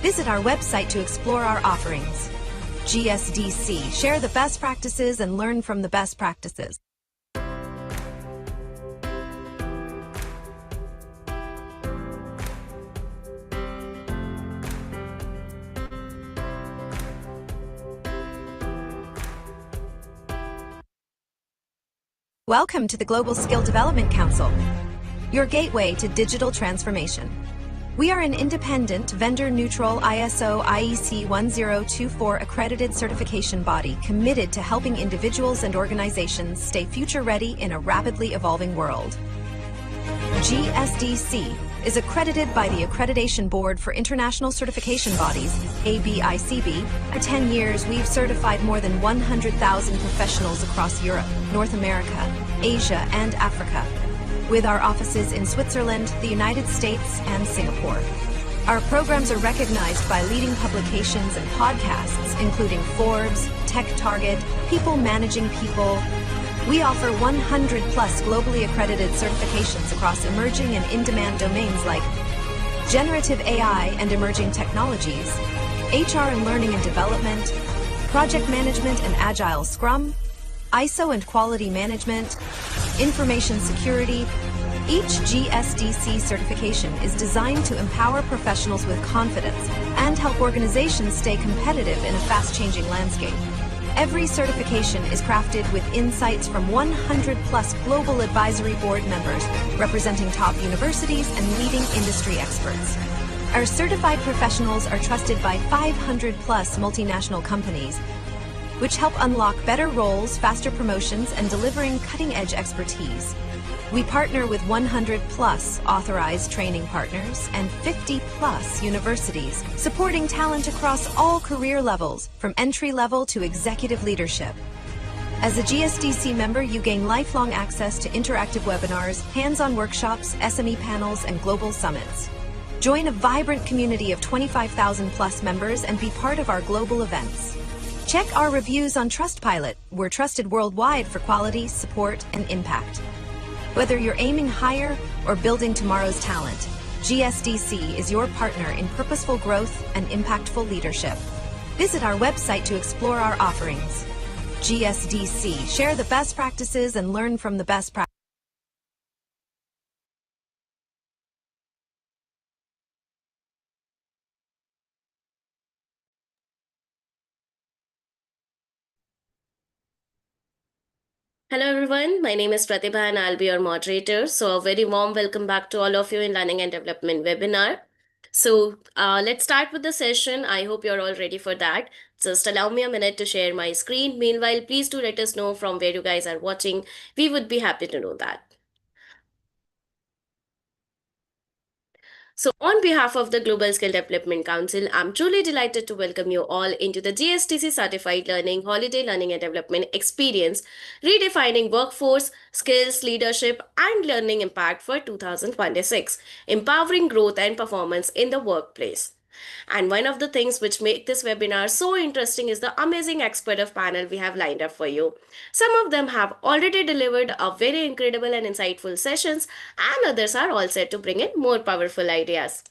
Visit our website to explore our offerings. GSDC, share the best practices and learn from the best practices. Welcome to the Global Skill Development Council, your gateway to digital transformation. We are an independent, vendor-neutral ISO IEC 1024 accredited certification body committed to helping individuals and organizations stay future-ready in a rapidly evolving world. GSDC is accredited by the Accreditation Board for International Certification Bodies, ABICB. For 10 years, we've certified more than 100,000 professionals across Europe, North America, Asia, and Africa, with our offices in Switzerland, the United States, and Singapore. Our programs are recognized by leading publications and podcasts, including Forbes, Tech Target, People Managing People. We offer 100-plus globally accredited certifications across emerging and in-demand domains like generative AI and emerging technologies, HR and learning and development, project management and agile Scrum, ISO and quality management, information security. Each GSDC certification is designed to empower professionals with confidence and help organizations stay competitive in a fast-changing landscape. Every certification is crafted with insights from 100-plus global advisory board members representing top universities and leading industry experts. Our certified professionals are trusted by 500-plus multinational companies, which help unlock better roles, faster promotions, and delivering cutting-edge expertise. We partner with 100-plus authorized training partners and 50-plus universities, supporting talent across all career levels, from entry-level to executive leadership. As a GSDC member, you gain lifelong access to interactive webinars, hands-on workshops, SME panels, and global summits. Join a vibrant community of 25,000-plus members and be part of our global events. Check our reviews on Trustpilot. We're trusted worldwide for quality, support, and impact. Whether you're aiming higher or building tomorrow's talent, GSDC is your partner in purposeful growth and impactful leadership. Visit our website to explore our offerings. GSDC, share the best practices and learn from the best practices. Hello everyone, my name is Pratibha and I'll be your moderator. So a very warm welcome back to all of you in Learning and Development webinar. So let's start with the session. I hope you're all ready for that. Just allow me a minute to share my screen. Meanwhile, please do let us know from where you guys are watching. We would be happy to know that. So on behalf of the Global Skill Development Council, I'm truly delighted to welcome you all into the GSTC Certified Learning Holiday Learning and Development Experience, redefining workforce, skills, leadership, and learning impact for 2026, empowering growth and performance in the workplace. And one of the things which make this webinar so interesting is the amazing expert of panel we have lined up for you. Some of them have already delivered a very incredible and insightful sessions, and others are all set to bring in more powerful ideas.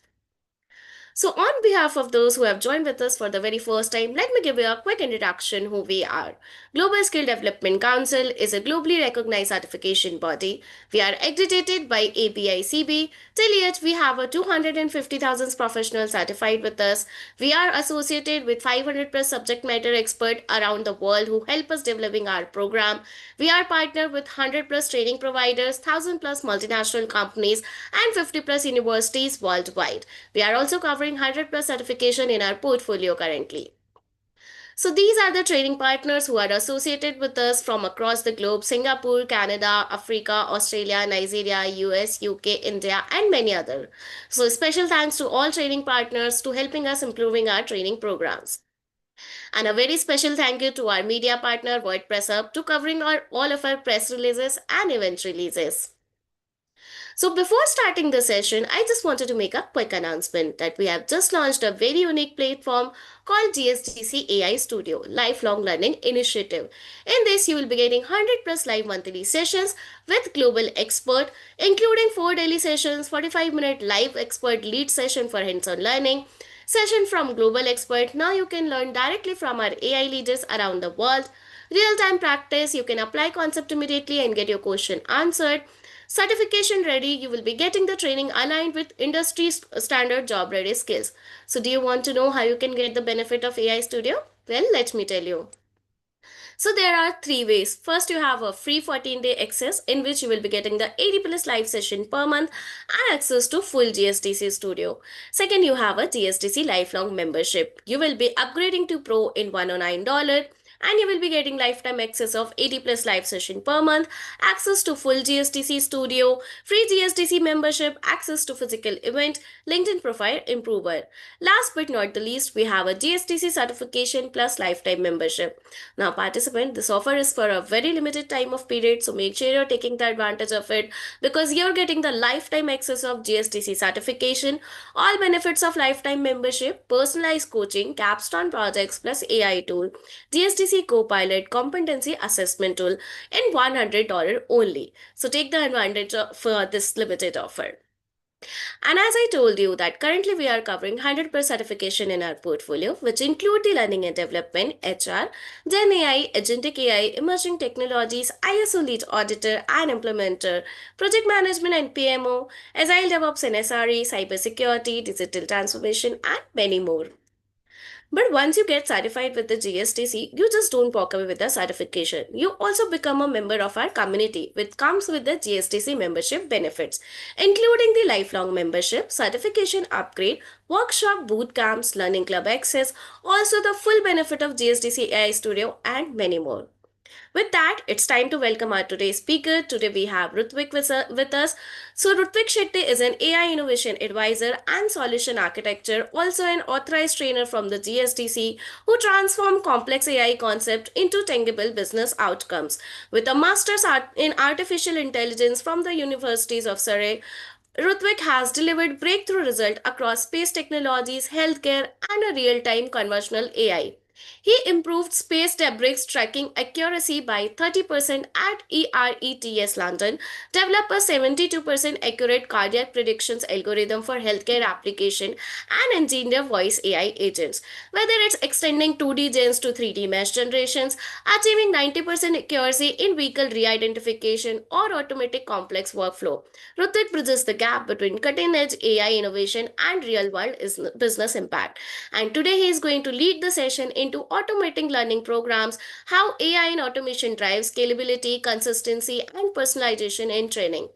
So on behalf of those who have joined with us for the very first time, let me give you a quick introduction who we are. Global Skill Development Council is a globally recognized certification body. We are accredited by APICB. Till yet, we have a 250,000 professionals certified with us. We are associated with 500 plus subject matter experts around the world who help us developing our program. We are partnered with 100 plus training providers, 1,000 plus multinational companies, and 50 plus universities worldwide. We are also covering 100 plus certification in our portfolio currently. So these are the training partners who are associated with us from across the globe: Singapore, Canada, Africa, Australia, Nigeria, US, UK, India, and many others. So special thanks to all training partners to helping us improving our training programs. And a very special thank you to our media partner, WordPress Hub, to covering all of our press releases and event releases. So before starting the session, I just wanted to make a quick announcement that we have just launched a very unique platform called GSDC AI Studio, Lifelong Learning Initiative. In this, you will be getting 100 plus live monthly sessions with global expert, including 4 daily sessions, 45-minute live expert lead session for hands-on learning, Session from global expert. Now you can learn directly from our AI leaders around the world. Real time practice. You can apply concept immediately and get your question answered. Certification ready. You will be getting the training aligned with industry standard job ready skills. So, do you want to know how you can get the benefit of AI Studio? Well, let me tell you. So there are three ways. First, you have a free 14-day access in which you will be getting the 80 plus live session per month and access to full GSDC studio. Second, you have a GSDC lifelong membership. You will be upgrading to Pro in $109 and you will be getting lifetime access of 80 plus live session per month, access to full GSDC studio, free GSDC membership, access to physical event, LinkedIn profile improver. Last but not the least, we have a GSDC certification plus lifetime membership. Now, participant, this offer is for a very limited time of period, so make sure you're taking the advantage of it because you're getting the lifetime access of GSTC certification, all benefits of lifetime membership, personalized coaching, capstone projects plus AI tool, GSTC Copilot competency assessment tool in $100 only. So take the advantage of this limited offer. And as I told you that currently we are covering 100% certification in our portfolio, which include the learning and development, HR, Gen AI, agentic AI, emerging technologies, ISO lead auditor and implementer, project management and PMO, Agile DevOps and SRE, cybersecurity, digital transformation, and many more. But once you get certified with the GSTC, you just don't walk away with the certification. You also become a member of our community, which comes with the GSTC membership benefits, including the lifelong membership, certification upgrade, workshop, boot camps, learning club access, also the full benefit of GSTC AI Studio, and many more. With that, it's time to welcome our today's speaker. Today we have Rutvik with us. So Rutvik Shetty is an AI innovation advisor and solution architecture, also an authorized trainer from the GSDC who transform complex AI concept into tangible business outcomes. With a master's in artificial intelligence from the universities of Surrey, Rutvik has delivered breakthrough results across space technologies, healthcare, and a real-time conversational AI. He improved space debris tracking accuracy by 30% at ERETS London, developed a 72% accurate cardiac predictions algorithm for healthcare application, and engineered voice AI agents. Whether it's extending 2D gens to 3D mesh generations, achieving 90% accuracy in vehicle re-identification, or automatic complex workflow, Ruthik bridges the gap between cutting-edge AI innovation and real-world business impact. And today he is going to lead the session into automating learning programs, how AI and automation drives scalability, consistency, and personalization in training.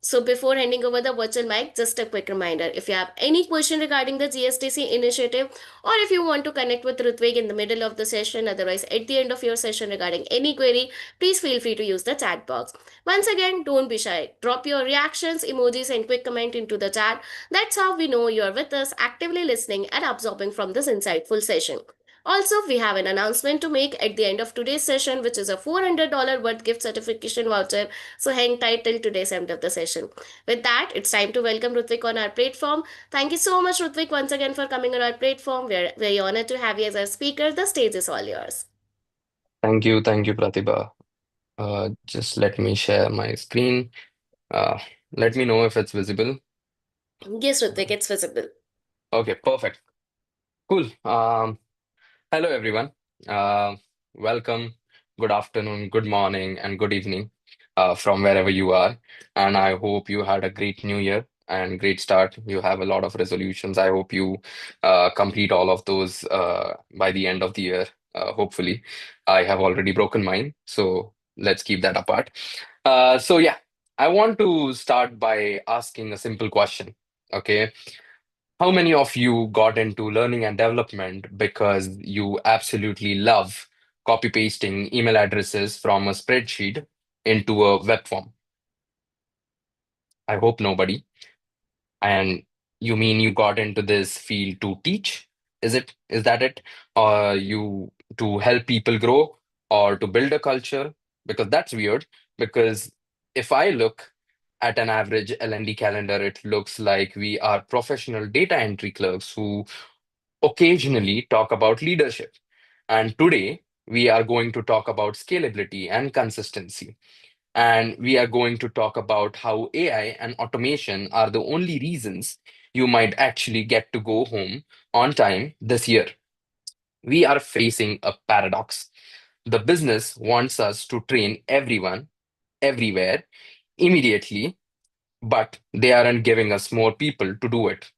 So before handing over the virtual mic, just a quick reminder. If you have any question regarding the GSTC initiative or if you want to connect with Rutvik in the middle of the session, otherwise at the end of your session regarding any query, please feel free to use the chat box. Once again, don't be shy. Drop your reactions, emojis and quick comment into the chat. That's how we know you're with us, actively listening and absorbing from this insightful session. Also, we have an announcement to make at the end of today's session, which is a $400 worth gift certification voucher. So hang tight till today's end of the session. With that, it's time to welcome Rutvik on our platform. Thank you so much, Rutvik, once again for coming on our platform. We're very honored to have you as our speaker. The stage is all yours. Thank you, Pratibha. Just let me share my screen. Uh, Let me know if it's visible. Yes, Rutvik, it's visible. Okay, perfect. Cool. Hello, everyone. Uh, Welcome. Good afternoon, good morning, and good evening from wherever you are. And I hope you had a great new year and great start. You have a lot of resolutions. I hope you complete all of those by the end of the year, hopefully. I have already broken mine, so let's keep that apart. Yeah, I want to start by asking a simple question. Okay. How many of you got into learning and development because you absolutely love copy pasting email addresses from a spreadsheet into a web form? I hope nobody. And you mean you got into this field to teach? Is that it? Or you to help people grow or to build a culture? Because that's weird. Because if I look at an average L&D calendar, it looks like we are professional data entry clerks who occasionally talk about leadership. And today, we are going to talk about scalability and consistency. And we are going to talk about how AI and automation are the only reasons you might actually get to go home on time this year. We are facing a paradox. The business wants us to train everyone, everywhere, immediately, but they aren't giving us more people to do it.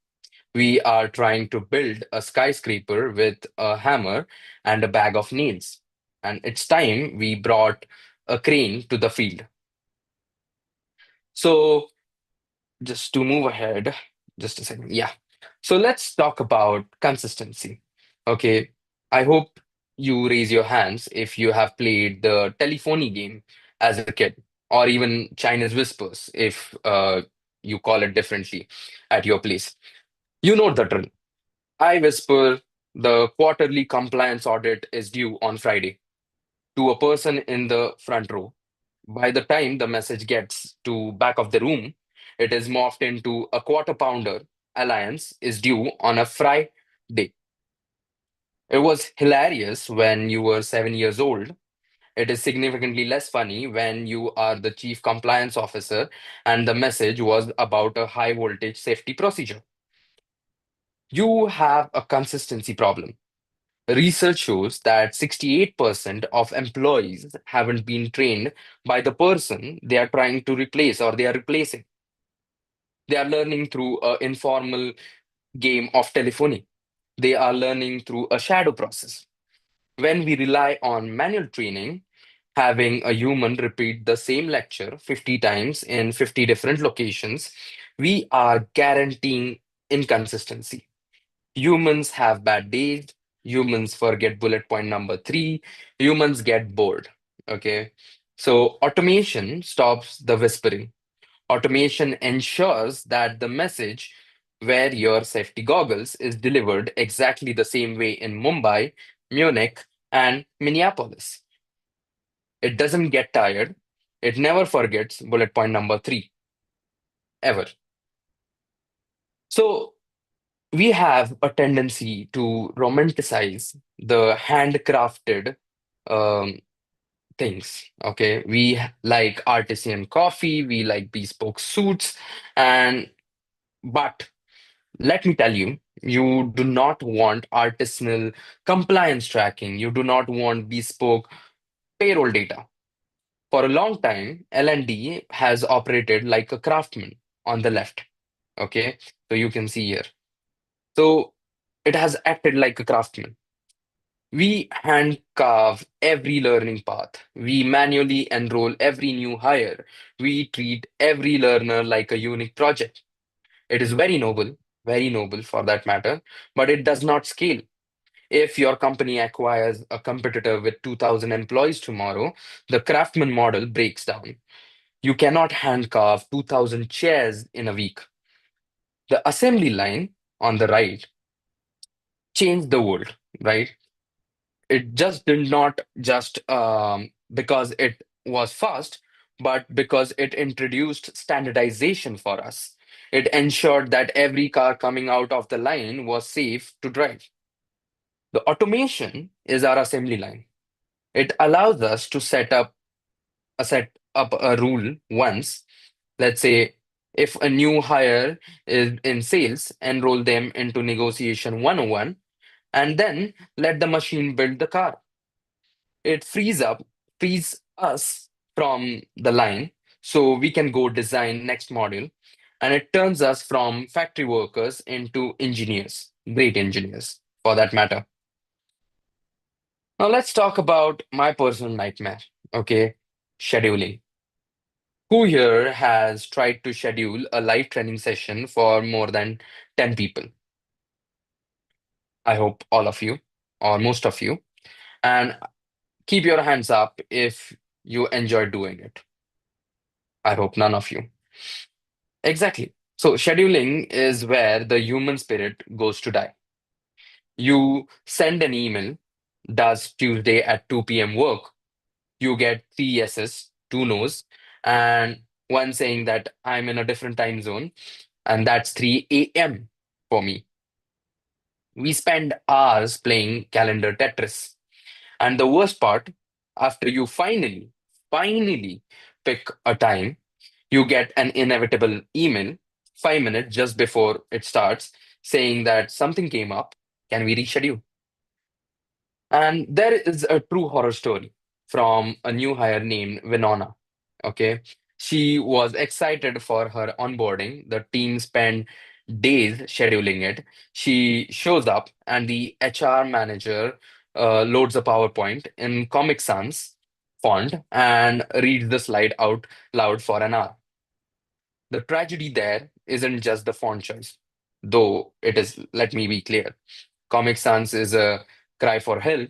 We are trying to build a skyscraper with a hammer and a bag of nails. And it's time we brought a crane to the field. So, just to move ahead, just a second. Yeah. So, let's talk about consistency. Okay. I hope you raise your hands if you have played the telephony game as a kid, or even Chinese whispers if you call it differently at your place. You know the drill. I whisper the quarterly compliance audit is due on Friday to a person in the front row. By the time the message gets to back of the room, it is morphed into a quarter pounder alliance is due on a Friday. It was hilarious when you were 7 years old. It is significantly less funny when you are the chief compliance officer and the message was about a high voltage safety procedure. You have a consistency problem. Research shows that 68% of employees haven't been trained by the person they are trying to replace or they are replacing. They are learning through an informal game of telephony. They are learning through a shadow process. When we rely on manual training, having a human repeat the same lecture 50 times in 50 different locations, we are guaranteeing inconsistency. Humans have bad days. Humans forget bullet point number three. Humans get bored. Okay. So automation stops the whispering. Automation ensures that the message wear your safety goggles is delivered exactly the same way in Mumbai, Munich, and Minneapolis. It doesn't get tired. It never forgets bullet point number three, ever. So we have a tendency to romanticize the handcrafted um, things. Okay, like artisan coffee, we like bespoke suits, and but let me tell you, you do not want artisanal compliance tracking. You do not want bespoke payroll data. For a long time, L&D has operated like a craftsman on the left. Okay, so you can see here. So it has acted like a craftsman. We hand carve every learning path. We manually enroll every new hire. We treat every learner like a unique project. It is very noble for that matter, but it does not scale. If your company acquires a competitor with 2,000 employees tomorrow, the craftsman model breaks down. You cannot hand carve 2,000 chairs in a week. The assembly line on the right changed the world, right? It just did not just because it was fast, but because it introduced standardization for us. It ensured that every car coming out of the line was safe to drive. The automation is our assembly line. It allows us to set up a rule once. Let's say if a new hire is in sales, enroll them into negotiation 101 and then let the machine build the car. It frees us from the line so we can go design next module, and it turns us from factory workers into engineers, great engineers for that matter. Now let's talk about my personal nightmare. Okay, scheduling. Who here has tried to schedule a live training session for more than 10 people? I hope all of you or most of you, and keep your hands up if you enjoy doing it. I hope none of you. Exactly. So scheduling is where the human spirit goes to die. You send an email, does Tuesday at 2 p.m. work? You get three yeses, two nos, and one saying that I'm in a different time zone, and that's 3 a.m. for me. We spend hours playing calendar Tetris. And the worst part, after you finally pick a time, you get an inevitable email 5 minutes just before it starts saying that something came up. Can we reschedule? And there is a true horror story from a new hire named Winona. Okay. She was excited for her onboarding. The team spent days scheduling it. She shows up, and the HR manager loads a PowerPoint in Comic Sans font and reads the slide out loud for an hour. The tragedy there isn't just the font choice, though it is, let me be clear. Comic Sans is a cry for help.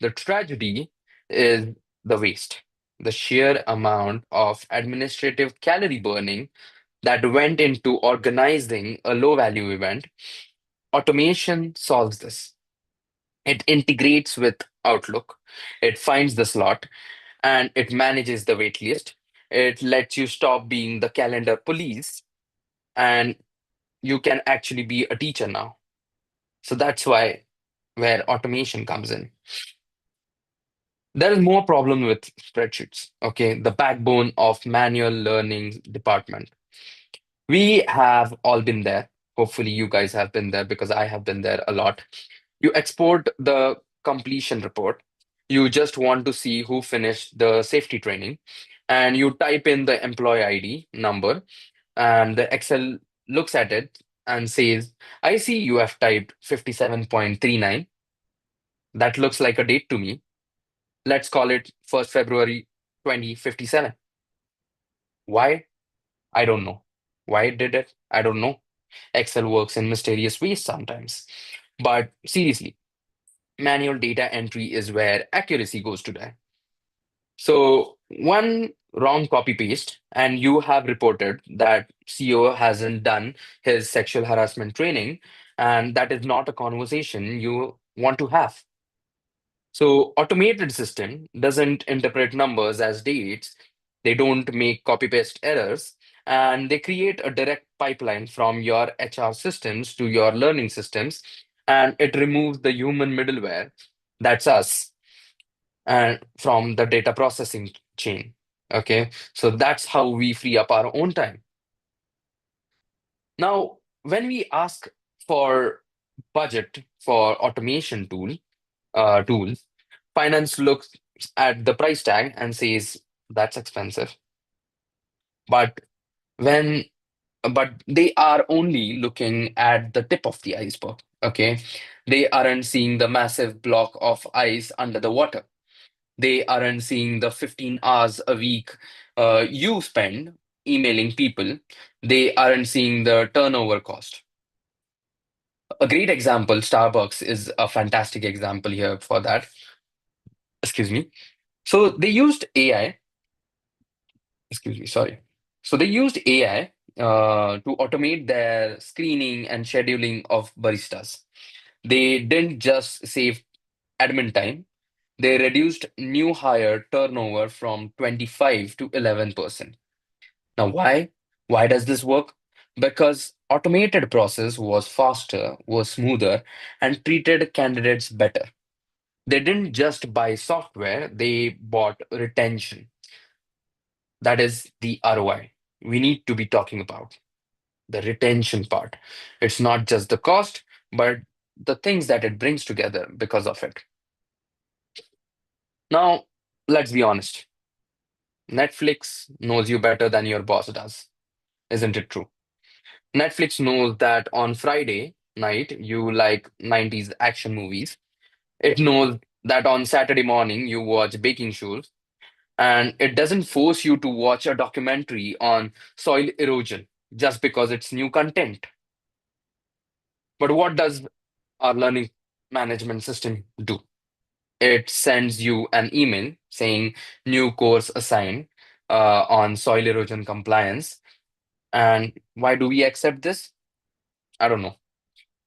The tragedy is the waste, the sheer amount of administrative calorie burning that went into organizing a low value event. Automation solves this. It integrates with Outlook, it finds the slot, and it manages the wait list. It lets you stop being the calendar police, and you can actually be a teacher now. So that's why where automation comes in. There is more problem with spreadsheets, okay? The backbone of manual learning department. We have all been there. Hopefully, you guys have been there because I have been there a lot. You export the completion report. You just want to see who finished the safety training, and you type in the employee ID number, and the Excel looks at it and says, I see you have typed 57.39. That looks like a date to me. Let's call it 1st February 2057. Why? I don't know. Why it did it? I don't know. Excel works in mysterious ways sometimes. But seriously, manual data entry is where accuracy goes to die. So, one wrong copy paste, and you have reported that CEO hasn't done his sexual harassment training, and that is not a conversation you want to have. So automated system doesn't interpret numbers as dates. They don't make copy paste errors, and they create a direct pipeline from your HR systems to your learning systems, and it removes the human middleware, that's us, and from the data processing chain. Okay, so that's how we free up our own time. Now, when we ask for budget for automation tools, finance looks at the price tag and says that's expensive. But when but they are only looking at the tip of the iceberg. Okay. They aren't seeing the massive block of ice under the water. They aren't seeing the 15 hours a week you spend emailing people. They aren't seeing the turnover cost. A great example, Starbucks is a fantastic example here for that. Excuse me. So they used AI, excuse me, sorry. So they used AI to automate their screening and scheduling of baristas. They didn't just save admin time, they reduced new hire turnover from 25 to 11%. Now, why? Why does this work? Because automated process was faster, was smoother, and treated candidates better. They didn't just buy software, they bought retention. That is the ROI we need to be talking about, the retention part. It's not just the cost, but the things that it brings together because of it. Now, let's be honest. Netflix knows you better than your boss does. Isn't it true? Netflix knows that on Friday night you like 90s action movies. It knows that on Saturday morning you watch baking shows, and it doesn't force you to watch a documentary on soil erosion just because it's new content. But what does our learning management system do? It sends you an email saying new course assigned on soil erosion compliance. And why do we accept this? I don't know.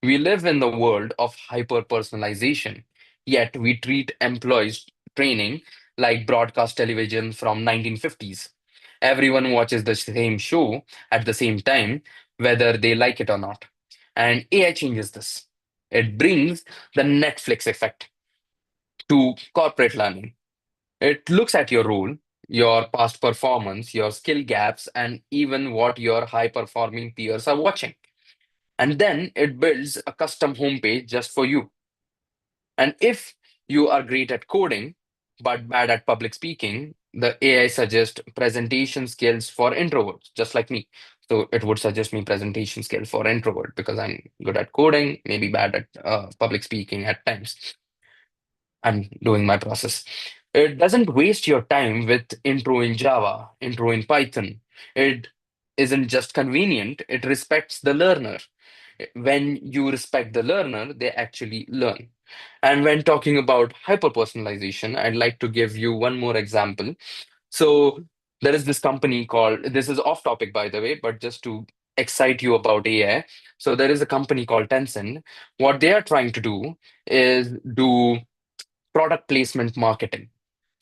We live in the world of hyper personalization, yet we treat employees training like broadcast television from 1950s. Everyone watches the same show at the same time, whether they like it or not. And AI changes this. It brings the Netflix effect to corporate learning. It looks at your role, your past performance, your skill gaps, and even what your high performing peers are watching. and then it builds a custom homepage just for you. And if you are great at coding but bad at public speaking, the AI suggests presentation skills for introverts, just like me. So it would suggest me presentation skill for introvert because I'm good at coding, maybe bad at public speaking at times. I'm doing my process. It doesn't waste your time with intro in Java, intro in Python. It isn't just convenient, it respects the learner. When you respect the learner, they actually learn. And when talking about hyper personalization, I'd like to give you one more example. So there is this company called, this is off topic by the way, but just to excite you about AI. So there is a company called Tencent. What they are trying to do is do product placement marketing.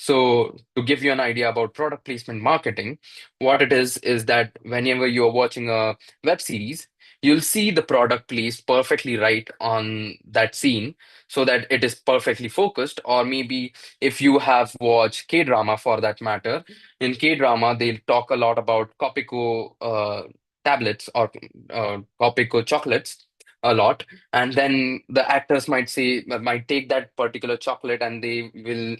So, to give you an idea about product placement marketing, what it is that whenever you're watching a web series, you'll see the product placed perfectly right on that scene so that it is perfectly focused. Or maybe if you have watched K drama for that matter, in K drama, they'll talk a lot about Copico tablets or Copico chocolates a lot, and then the actors might take that particular chocolate and they will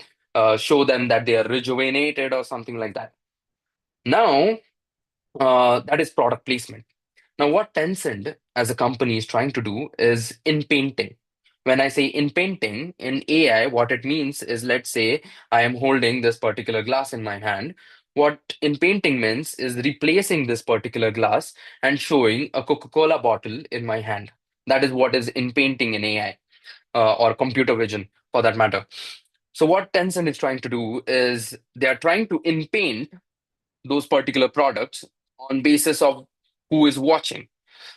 show them that they are rejuvenated or something like that. Now, that is product placement. Now, what Tencent as a company is trying to do is in painting. When I say in painting, in AI, what it means is, let's say I am holding this particular glass in my hand. What in painting means is replacing this particular glass and showing a Coca-Cola bottle in my hand. That is what is in painting in AI, or computer vision for that matter. So what Tencent is trying to do is they are trying to in paint those particular products on basis of who is watching.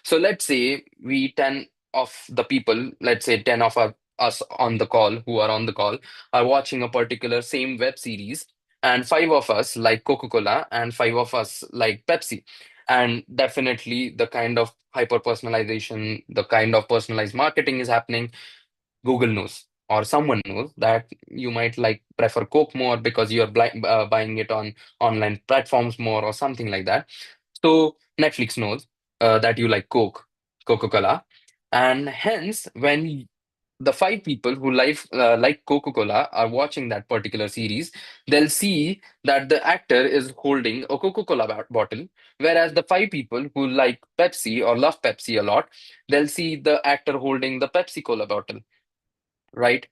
So let's say we 10 of the people, let's say 10 of us on the call who are on the call are watching a particular same web series, and five of us like Coca-Cola and five of us like Pepsi. And definitely the kind of hyper personalization, the kind of personalized marketing is happening. Google knows or someone knows that you might like prefer Coke more because you're buying it on online platforms more or something like that. So Netflix knows that you like Coca-Cola, and hence when the five people who like Coca-Cola are watching that particular series, they'll see that the actor is holding a Coca-Cola bottle, whereas the five people who like Pepsi or love Pepsi a lot, they'll see the actor holding the Pepsi Cola bottle, right?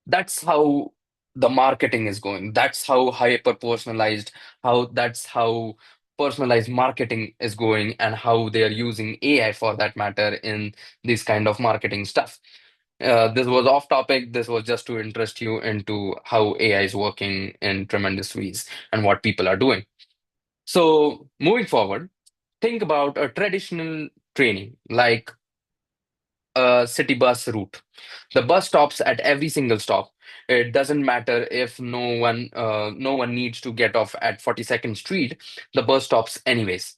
That's how the marketing is going. That's how hyper personalized, how that's how personalized marketing is going, and how they are using AI for that matter in this kind of marketing stuff. This was off topic. This was just to interest you into how AI is working in tremendous ways and what people are doing. So, moving forward, think about a traditional training like a city bus route. The bus stops at every single stop. It doesn't matter if no one needs to get off at 42nd Street. The bus stops anyways.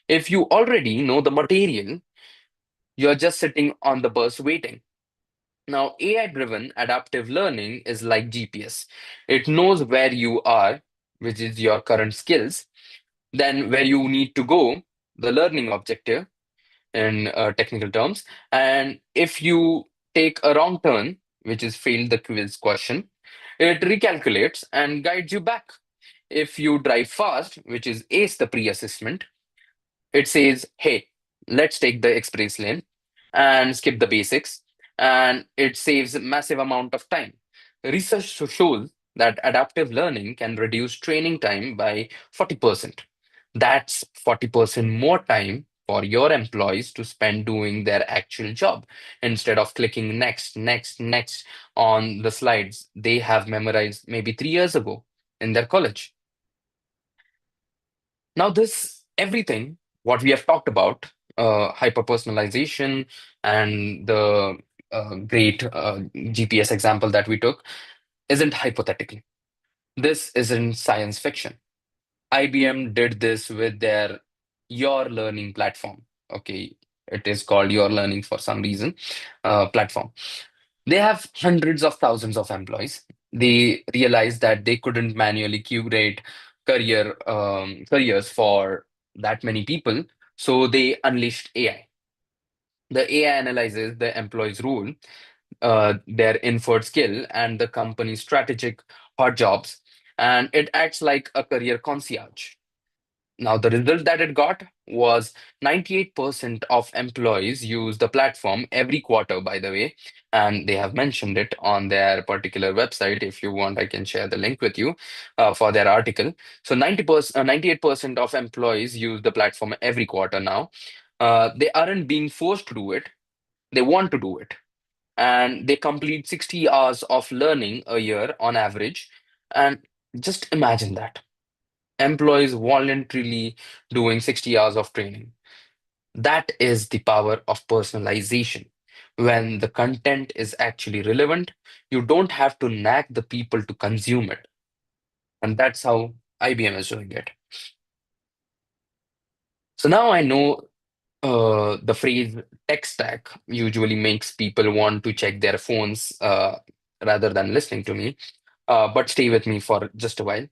If you already know the material, you're just sitting on the bus waiting. Now, AI-driven adaptive learning is like GPS. It knows where you are, which is your current skills, then where you need to go, the learning objective, in technical terms. And if you take a wrong turn, which is fail the quiz question, it recalculates and guides you back. If you drive fast, which is ace the pre-assessment, it says, hey, let's take the express lane and skip the basics. And it saves a massive amount of time. Research shows that adaptive learning can reduce training time by 40%. That's 40% more time for your employees to spend doing their actual job instead of clicking next, next, next on the slides they have memorized maybe 3 years ago in their college. Now, this everything what we have talked about, hyper personalization and the great GPS example that we took, isn't hypothetical. This isn't science fiction. IBM did this with their Your Learning platform. Okay, it is called Your Learning for some reason, platform. They have hundreds of thousands of employees. They realized that they couldn't manually curate careers for that many people, so they unleashed AI. The AI analyzes the employee's role, their inferred skill, and the company's strategic hot jobs, and it acts like a career concierge. Now, the result that it got was 98% of employees use the platform every quarter, by the way, and they have mentioned it on their particular website. If you want, I can share the link with you for their article. So 90%, 98% of employees use the platform every quarter now. They aren't being forced to do it, they want to do it. And they complete 60 hours of learning a year on average. And just imagine that employees voluntarily doing 60 hours of training. That is the power of personalization. When the content is actually relevant, you don't have to nag the people to consume it. And that's how IBM is doing it. So now I know the phrase tech stack usually makes people want to check their phones rather than listening to me. But stay with me for just a while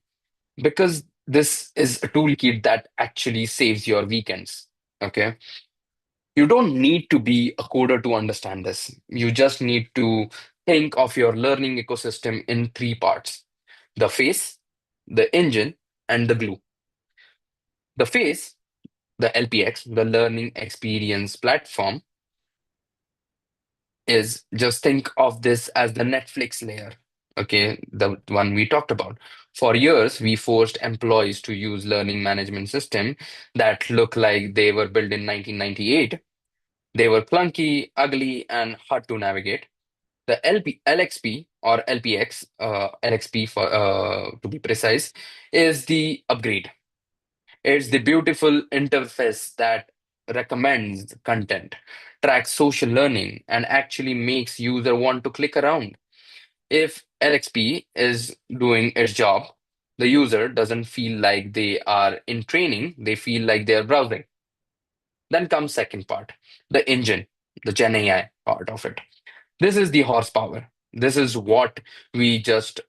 because this is a toolkit that actually saves your weekends. Okay. You don't need to be a coder to understand this. You just need to think of your learning ecosystem in three parts: the face, the engine, and the glue. The face, the LPX, the learning experience platform, is just think of this as the Netflix layer. Okay, the one we talked about. For years, we forced employees to use learning management system that look like they were built in 1998. They were clunky, ugly, and hard to navigate. The LXP or LPX, LXP for to be precise, is the upgrade. It's the beautiful interface that recommends content, tracks social learning, and actually makes user want to click around. If LXP is doing its job, the user doesn't feel like they are in training, they feel like they are browsing. Then comes second part, the engine, the Gen AI part of it. This is the horsepower. This is what we just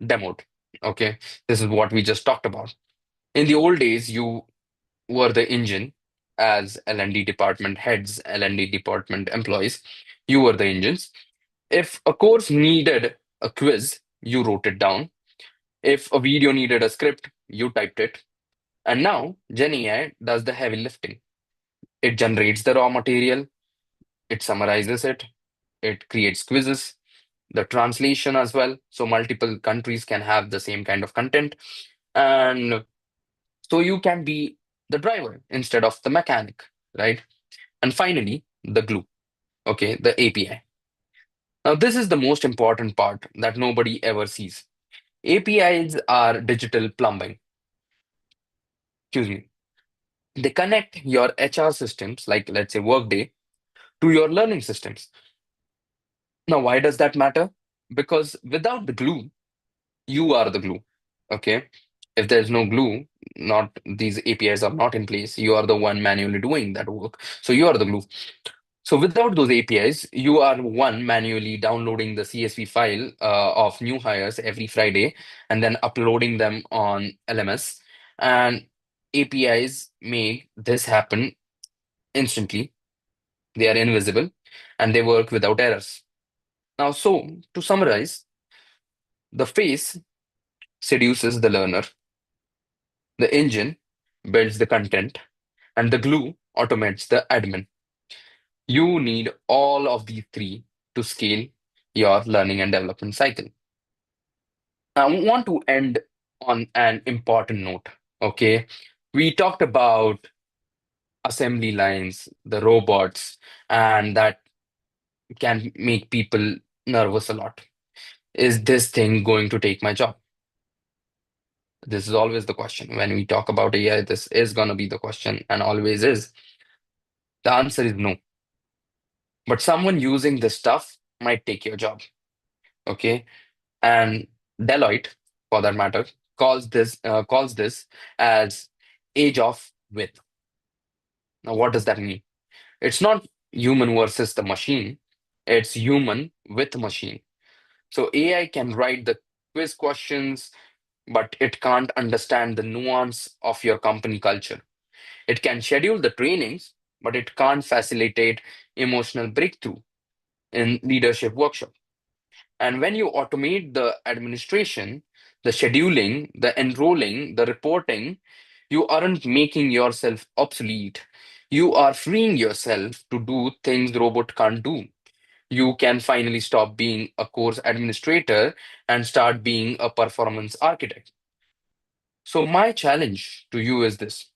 demoed. Okay. This is what we just talked about. In the old days, you were the engine as L&D department heads, L&D department employees. You were the engines. If a course needed a quiz, you wrote it down. If a video needed a script, you typed it. And now Gen AI does the heavy lifting. It generates the raw material, it summarizes it, it creates quizzes, the translation as well. So multiple countries can have the same kind of content. And so you can be the driver instead of the mechanic, right? And finally, the glue, okay, the API. Now, this is the most important part that nobody ever sees. APIs are digital plumbing. Excuse me. They connect your HR systems, like let's say Workday, to your learning systems. Now, why does that matter? Because without the glue, you are the glue. Okay. If there's no glue, not these APIs are not in place, you are the one manually doing that work. So you are the glue. So without those APIs, you are one manually downloading the CSV file of new hires every Friday and then uploading them on LMS. And APIs make this happen instantly. They are invisible and they work without errors. Now, so to summarize, the face seduces the learner, the engine builds the content, and the glue automates the admin. You need all of these three to scale your learning and development cycle. I want to end on an important note. Okay. We talked about assembly lines, the robots, and that can make people nervous a lot. Is this thing going to take my job? This is always the question. When we talk about AI, this is going to be the question and always is. The answer is no. But someone using this stuff might take your job. Okay. And Deloitte, for that matter, calls this as age of width. Now, what does that mean? It's not human versus the machine. It's human with machine. So AI can write the quiz questions, but it can't understand the nuance of your company culture. It can schedule the trainings, but it can't facilitate emotional breakthrough in leadership workshop. And when you automate the administration, the scheduling, the enrolling, the reporting, you aren't making yourself obsolete. You are freeing yourself to do things the robot can't do. You can finally stop being a course administrator and start being a performance architect. So, my challenge to you is this: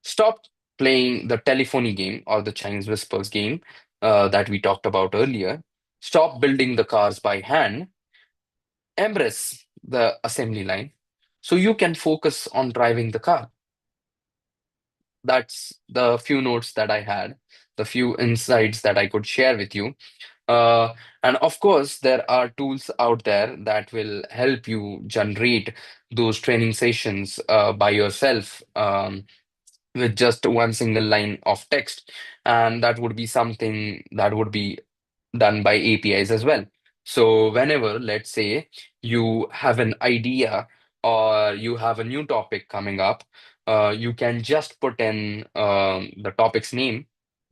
stop playing the telephony game or the Chinese whispers game that we talked about earlier. Stop building the cars by hand. Embrace the assembly line so you can focus on driving the car. That's the few notes that I had, the few insights that I could share with you. Uh, and of course, there are tools out there that will help you generate those training sessions by yourself. With just one single line of text. And that would be something that would be done by APIs as well. So whenever, let's say, you have an idea or you have a new topic coming up, you can just put in the topic's name,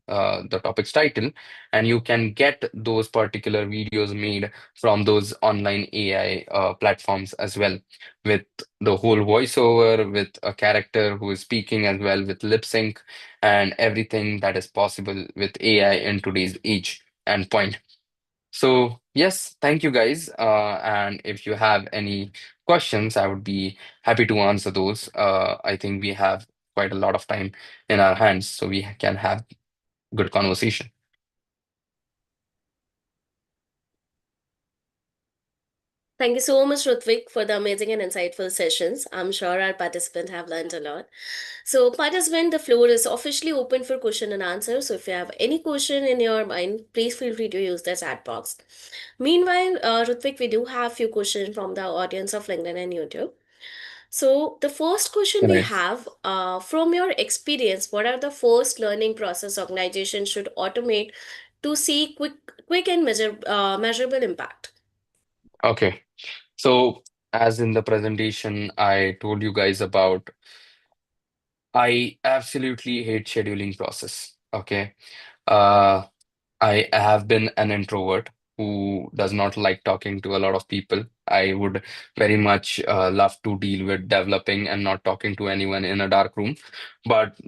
the topic's title, and you can get those particular videos made from those online AI platforms as well, with the whole voiceover, with a character who is speaking as well, with lip sync, and everything that is possible with AI in today's age and point. So, yes, thank you guys. And if you have any questions, I would be happy to answer those. I think we have quite a lot of time in our hands, so we can have good conversation. Thank you so much, Rutvik, for the amazing and insightful sessions. I'm sure our participants have learned a lot. So, participant, the floor is officially open for question and answer. So, if you have any question in your mind, please feel free to use the chat box. Meanwhile, Rutvik, we do have few questions from the audience of LinkedIn and YouTube. So, the first question we Right. have, from your experience, what are the first learning process organizations should automate to see quick and measurable impact? Okay. So, as in the presentation, I told you guys about, I absolutely hate scheduling process. Okay. Uh, I have been an introvert who does not like talking to a lot of people. I would very much love to deal with developing and not talking to anyone in a dark room. But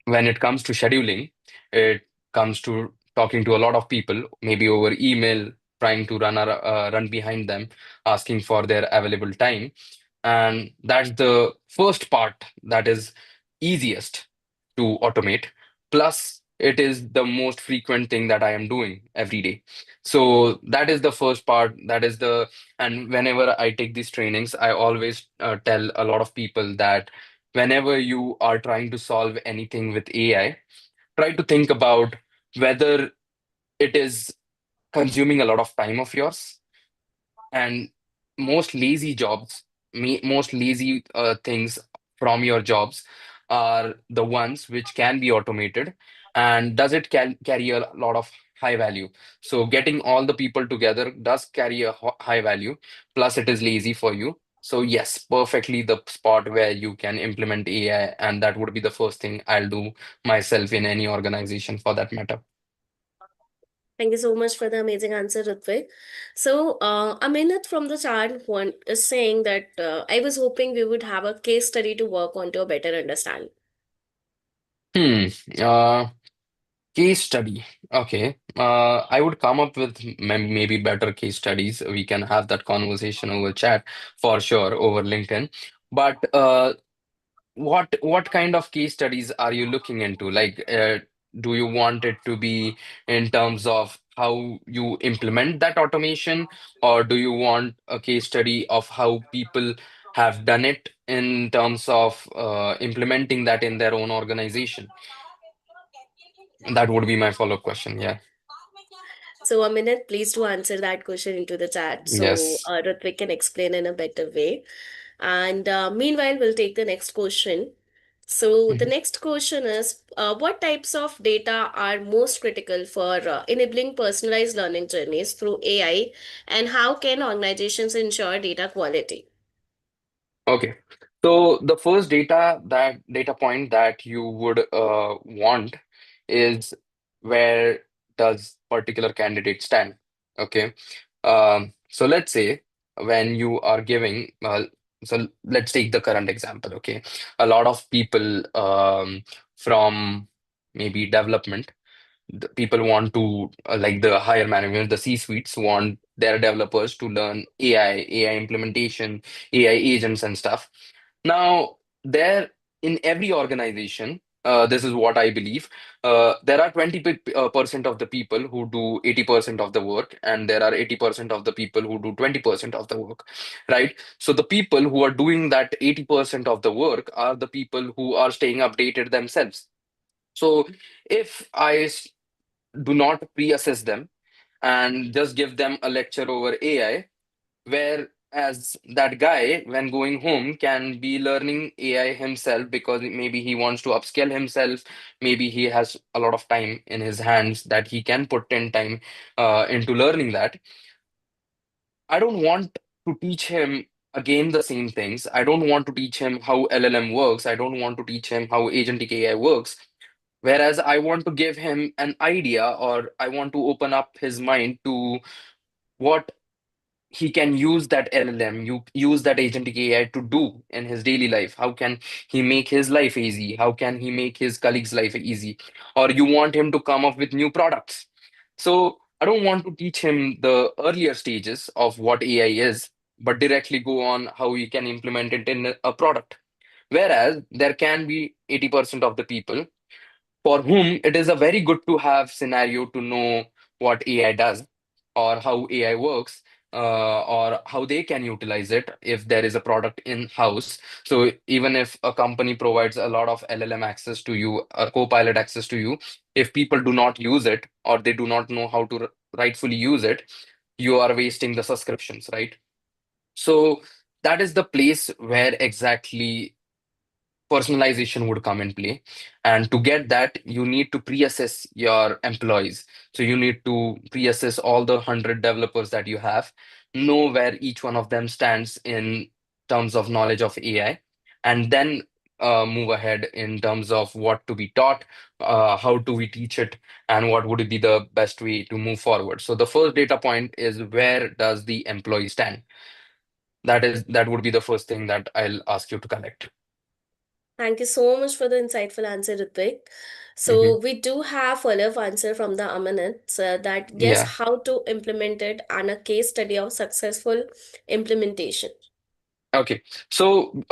when it comes to scheduling, it comes to talking to a lot of people, maybe over email, trying to run behind them, asking for their available time. And that's the first part that is easiest to automate. Plus, it is the most frequent thing that I am doing every day. So that is the first part. And whenever I take these trainings, I always tell a lot of people that whenever you are trying to solve anything with AI, try to think about whether it is consuming a lot of time of yours. And most lazy jobs, most lazy things from your jobs are the ones which can be automated. And does it carry a lot of high value? So getting all the people together does carry a high value. Plus, it is lazy for you. So yes, perfectly the spot where you can implement AI, and that would be the first thing I'll do myself in any organization for that matter. Thank you so much for the amazing answer, Ritvik. So, Aminat from the chat one is saying that I was hoping we would have a case study to work on to a better understand. Hmm. Uh, Case study. Okay. I would come up with maybe better case studies. We can have that conversation over chat for sure over LinkedIn. But what kind of case studies are you looking into? Like, do you want it to be in terms of how you implement that automation, or do you want a case study of how people have done it in terms of implementing that in their own organization? That would be my follow-up question. Yeah. So, Aminat, please do answer that question into the chat so Yes. Ritvik can explain in a better way. And meanwhile, we'll take the next question. So, the Mhm. next question is what types of data are most critical for enabling personalized learning journeys through AI, and how can organizations ensure data quality? Okay. So the first data point that you would want is where does particular candidate stand? Okay. So let's say when you are giving, so let's take the current example. Okay. A lot of people from maybe development, the people want to, like the higher management, the C-suites want their developers to learn AI implementation, AI agents and stuff. Now, there in every organization, this is what I believe. There are 20% of the people who do 80% of the work, and there are 80% of the people who do 20% of the work, right? So the people who are doing that 80% of the work are the people who are staying updated themselves. So if do not pre-assess them and just give them a lecture over AI, whereas that guy, when going home, can be learning AI himself because maybe he wants to upskill himself. Maybe he has a lot of time in his hands that he can put in time into learning that. I don't want to teach him again the same things. I don't want to teach him how LLM works. I don't want to teach him how agentic AI works. Whereas I want to give him an idea, or I want to open up his mind to what he can use that LLM, you use that agentic AI to do in his daily life. How can he make his life easy? How can he make his colleagues' life easy? Or you want him to come up with new products. So I don't want to teach him the earlier stages of what AI is, but directly go on how he can implement it in a product. Whereas there can be 80% of the people for whom it is a very good to have scenario to know what AI does or how AI works, or how they can utilize it if there is a product in house. So even if a company provides a lot of LLM access to you, a co-pilot access to you, if people do not use it or they do not know how to rightfully use it, you are wasting the subscriptions, right? So that is the place where exactly personalization would come in play. And to get that, you need to pre-assess your employees. So you need to pre-assess all the 100 developers that you have, know where each one of them stands in terms of knowledge of AI, and then move ahead in terms of what to be taught, how do we teach it, and what would be the best way to move forward. So the first data point is, where does the employee stand? That would be the first thing that I'll ask you to collect. Thank you so much for the insightful answer, Ritvik. Hmm. So we do have follow-up answer from the Amanat that guess Yeah. how to implement it and a case study of successful implementation. Okay, so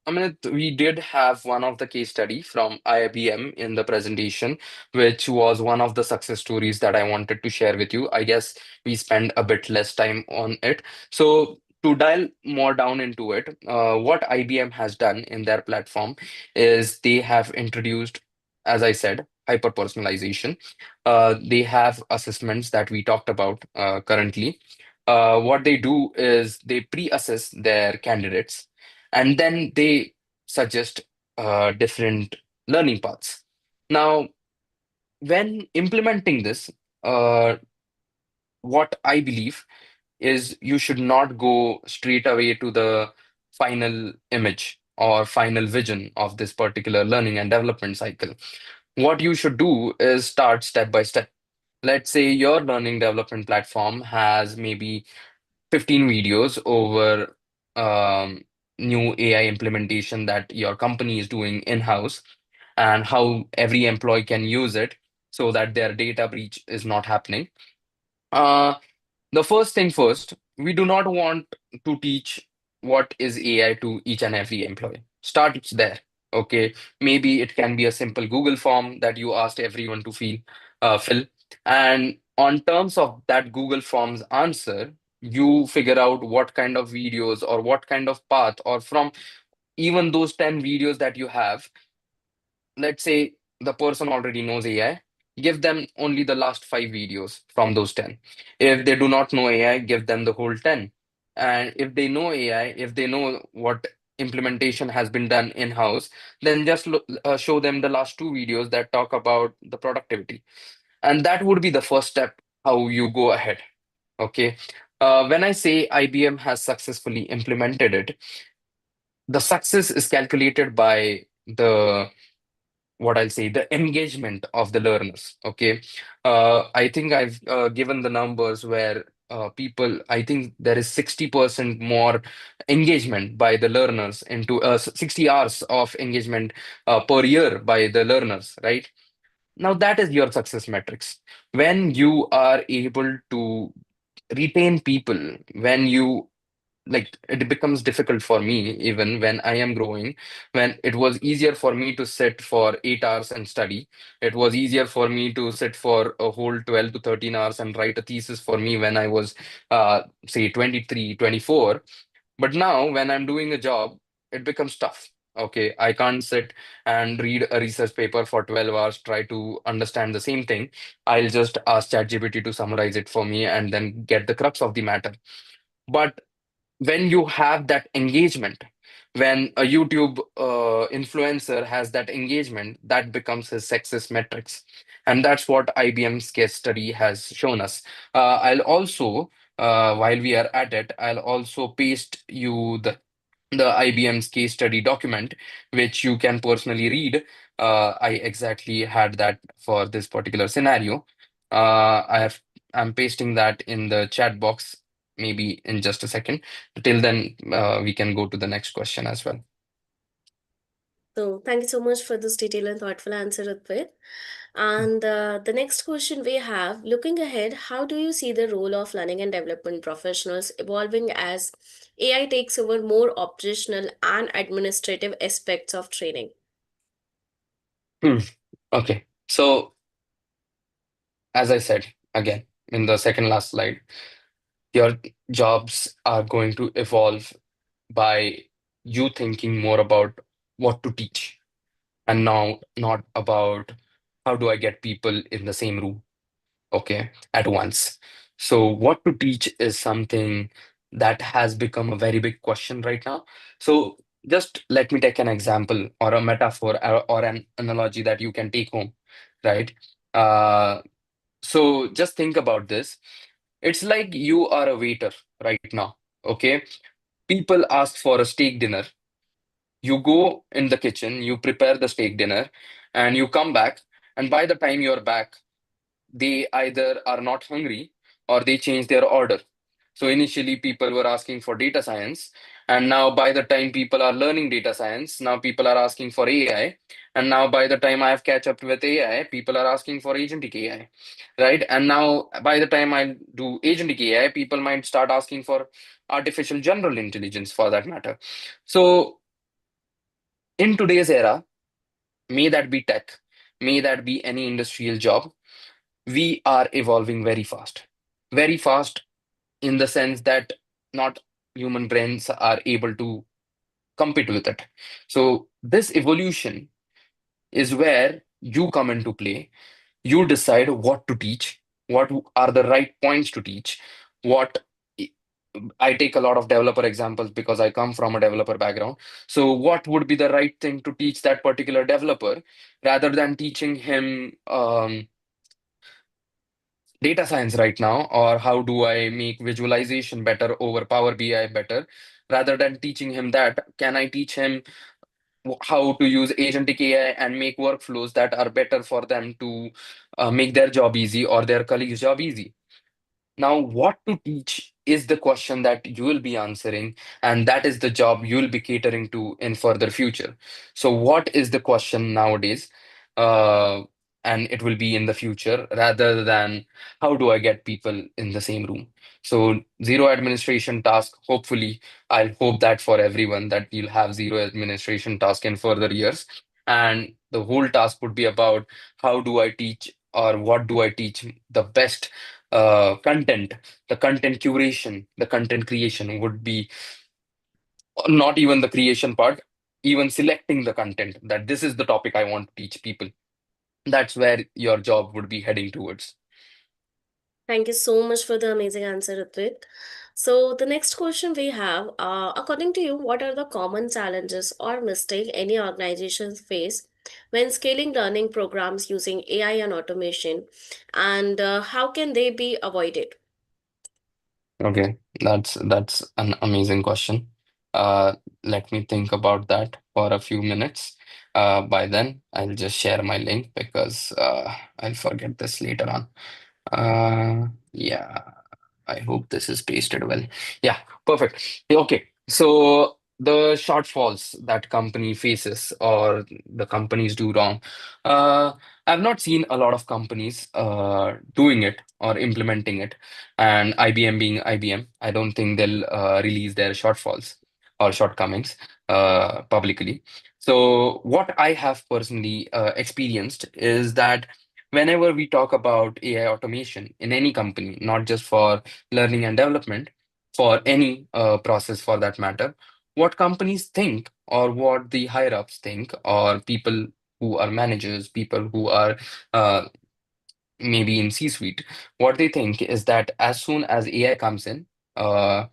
I mean, we did have one of the case study from IBM in the presentation, which was one of the success stories that I wanted to share with you. I guess we spend a bit less time on it. So to dial more down into it, what IBM has done in their platform is they have introduced, as I said, hyper personalization. They have assessments that we talked about currently. What they do is they pre-assess their candidates, and then they suggest different learning paths. Now, when implementing this, uh, what I believe is you should not go straight away to the final image or final vision of this particular learning and development cycle. What you should do is start step by step. Let's say your learning development platform has maybe 15 videos over new AI implementation that your company is doing in-house, and how every employee can use it so that their data breach is not happening. Uh, the first thing first, we do not want to teach what is AI to each and every employee. Start there. Okay. Maybe it can be a simple Google form that you asked everyone to fill. And on terms of that Google Forms answer, you figure out what kind of videos or what kind of path, or from even those 10 videos that you have, let's say the person already knows AI, give them only the last 5 videos from those 10. If they do not know AI, give them the whole 10. And if they know AI, if they know what implementation has been done in-house, then just show them the last 2 videos that talk about the productivity. And that would be the first step, how you go ahead. Okay. When I say IBM has successfully implemented it, the success is calculated by the what I'll say, the engagement of the learners. Okay. I think I've given the numbers where people, I think there is 60% more engagement by the learners into 60 hours of engagement per year by the learners, right? Now that is your success metrics. When you are able to retain people, when you like it becomes difficult for me even when I am growing. When it was easier for me to sit for 8 hours and study, it was easier for me to sit for a whole 12 to 13 hours and write a thesis for me when I was say 23, 24. But now when I'm doing a job, it becomes tough. Okay, I can't sit and read a research paper for 12 hours, try to understand the same thing. I'll just ask ChatGPT to summarize it for me and then get the crux of the matter. But when you have that engagement, when a YouTube influencer has that engagement, that becomes his success metrics. And that's what IBM's case study has shown us. I'll also, while we are at it, I'll also paste you the IBM's case study document, which you can personally read. I exactly had that for this particular scenario. I'm pasting that in the chat box, maybe in just a second. Till then, we can go to the next question as well. So thank you so much for this detailed and thoughtful answer, Udvait. And the next question we have, looking ahead, how do you see the role of learning and development professionals evolving as AI takes over more operational and administrative aspects of training? Hmm. Okay. So, as I said again in the second last slide, your jobs are going to evolve by you thinking more about what to teach and now not about how do I get people in the same room, okay, at once. So what to teach is something that has become a very big question right now. So just let me take an example or a metaphor or an analogy that you can take home, right? Uh, so just think about this. It's like you are a waiter right now, okay? People ask for a steak dinner. You go in the kitchen, you prepare the steak dinner, and you come back. And by the time you're back, they either are not hungry or they change their order. So initially, people were asking for data science, and now by the time people are learning data science, now people are asking for AI, and now by the time I have catch up with AI, people are asking for agentic AI, right? And now by the time I do agentic AI, people might start asking for artificial general intelligence for that matter. So in today's era, may that be tech, may that be any industrial job, we are evolving very fast in the sense that not human brains are able to compete with it. So this evolution is where you come into play. You decide what to teach, what are the right points to teach, what I take a lot of developer examples because I come from a developer background. So what would be the right thing to teach that particular developer rather than teaching him data science right now, or how do I make visualization better over Power BI better? Rather than teaching him that, can I teach him how to use agentic AI and make workflows that are better for them to make their job easy or their colleagues' job easy? Now, what to teach is the question that you will be answering, and that is the job you will be catering to in further future. So, what is the question nowadays? Uh, and it will be in the future rather than how do I get people in the same room? So, zero administration task. Hopefully, I hope that for everyone that you'll have zero administration task in further years. And the whole task would be about how do I teach or what do I teach the best content, the content curation, the content creation would be not even the creation part, even selecting the content that this is the topic I want to teach people. That's where your job would be heading towards. Thank you so much for the amazing answer, Ritvik. So the next question we have, according to you, what are the common challenges or mistake any organizations face when scaling learning programs using AI and automation, and how can they be avoided? Okay, that's an amazing question. Let me think about that for a few minutes. By then, I'll just share my link because I'll forget this later on. Yeah, I hope this is pasted well. Yeah, perfect. Okay, so the shortfalls that company faces or the companies do wrong. Uh, I've not seen a lot of companies doing it or implementing it. And IBM being IBM, I don't think they'll release their shortfalls or shortcomings publicly. So what I have personally experienced is that whenever we talk about AI automation in any company, not just for learning and development, for any process for that matter, what companies think or what the higher ups think, or people who are managers, people who are uh, maybe in C-suite, what they think is that as soon as AI comes in, uh,